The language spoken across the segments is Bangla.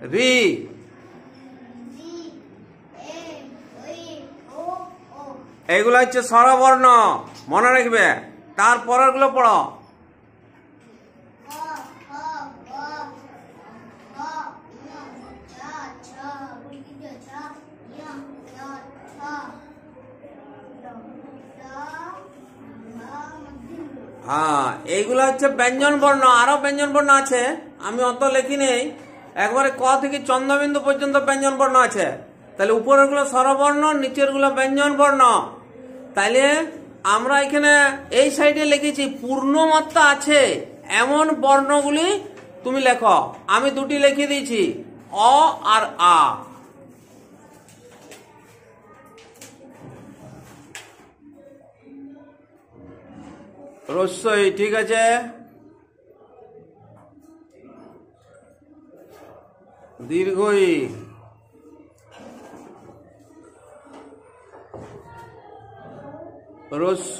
রি। এইগুলো হচ্ছে স্বরবর্ণ, মনে রাখবে। তারপরের গুলো পড়ো। হ্যাঁ, এইগুলো হচ্ছে ব্যঞ্জন বর্ণ। আরো ব্যঞ্জন বর্ণ আছে, আমি অত লেখি নেই। একবারে ক থেকে চন্দ্রবিন্দু পর্যন্ত ব্যঞ্জন বর্ণ আছে। তাহলে উপরের গুলো স্বরবর্ণ, নিচের গুলো ব্যঞ্জন বর্ণ। তাইলে আমরা এখানে এই সাইডে লিখেছি পূর্ণমাত্রা আছে এমন বর্ণগুলি তুমি লেখো। আমি দুটি লিখে দিয়েছি, অ আর আ। রস্যই ঠিক আছে। দীর্ঘই, রস্য,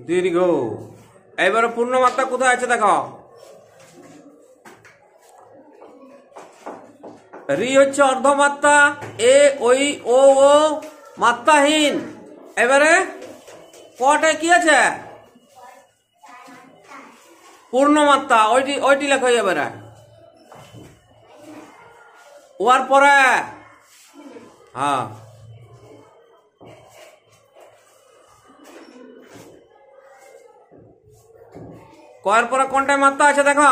দীর্ঘ। এবারে পূর্ণমাত্রা কোথায় আছে দেখো। রি হচ্ছে অর্ধমাত্রা, এ ওই ও ও মাত্রাহীন। এবারে কটায় কি আছে পূর্ণমাত্রা, ওইটি লেখো। এবারে ওয়ার পরে, হ্যাঁ, কয়ের পরে কোনটায় মাত্রা আছে দেখো,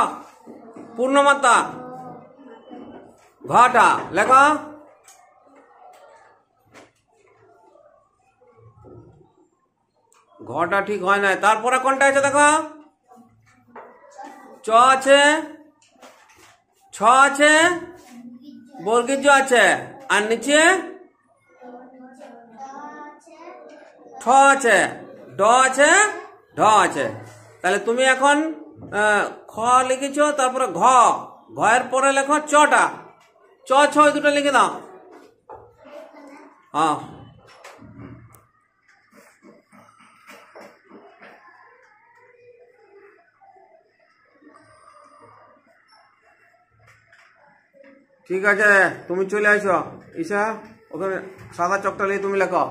পূর্ণমাত্রা। ঘটা লেখো। ঘটা ঠিক হয় না। তারপরে কোনটা আছে দেখো, চ আছে, ছ আছে, বর্গীয় আছে, আর নিচে ঠ আছে, ড আছে, ঢ আছে। তাহলে তুমি এখন খ লিখেছ, তারপরে ঘ, ঘয়ের পরে লেখো চটা, চ ছ দুটো লিখে দাও। হ্যাঁ, ঠিক আছে। তুমি চলে আসো ঈশা, ওখানে সাদা চকটা নিয়ে তুমি লেখো।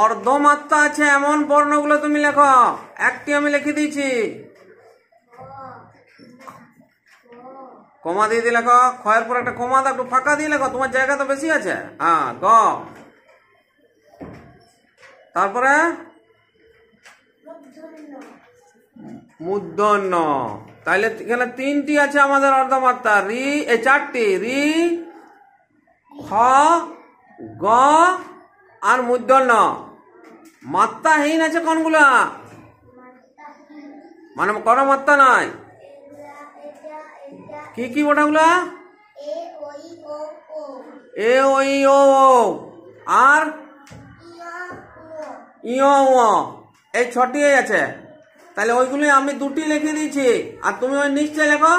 অর্ধমাত্রা আছে এমন বর্ণগুলো তুমি লেখো। একটি আমি লিখে দিয়েছি, কমা দিয়ে লেখো। খয়ের পর একটা কমা দাও, একটু ফাঁকা দিয়ে লেখো, তোমার জায়গা তো বেশি আছে। হ্যাঁ, গ। তারপরে মূর্ধন্য। তাইলে এখানে তিনটি আছে আমাদের অর্ধমাত্রা, রি, এই চারটি, রি, খ, গ আর মূর্ধন্য। মাত্রাহীন আছে কোনগুলা, মানে কোনো মাত্রা নাই। কি কি ওটাগুলা, এ ওই ও আর ইয় ও, এই ছটি আছে। তাহলে ওইগুলি আমি দুটি লিখে দিয়েছি, আর তুমি ওই নিশ্চয় লেখো,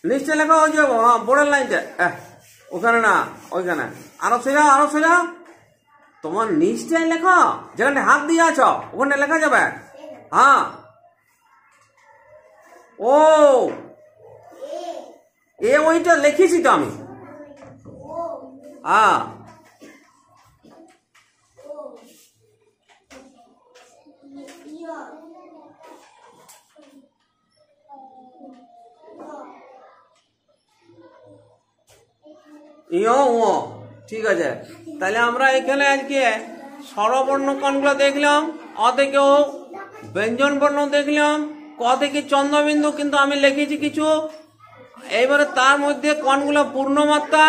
নিশ্চয় লেখো। ওই যে বোর্ডের লাইনটা ওখানে না, ওইখানে আরো সোজা, আরো সোজা। তোমার নিশ্চয় লেখো, যেখানে হাত দিয়ে আছো ওখানে লেখা যাবে। হ্যাঁ, ও এ ওইটা লিখেছি তো আমি। হ্যাঁ, ঠিক আছে। তাহলে আমরা এখানে আজকে স্বরবর্ণ কোনগুলো দেখলাম, অ থেকে ও, ব্যঞ্জন বর্ণ দেখলাম, ক থেকে চন্দ্রবিন্দু কিন্তু আমি লিখেছি কিছু। এইবারে তার মধ্যে কোনগুলো পূর্ণমাত্রা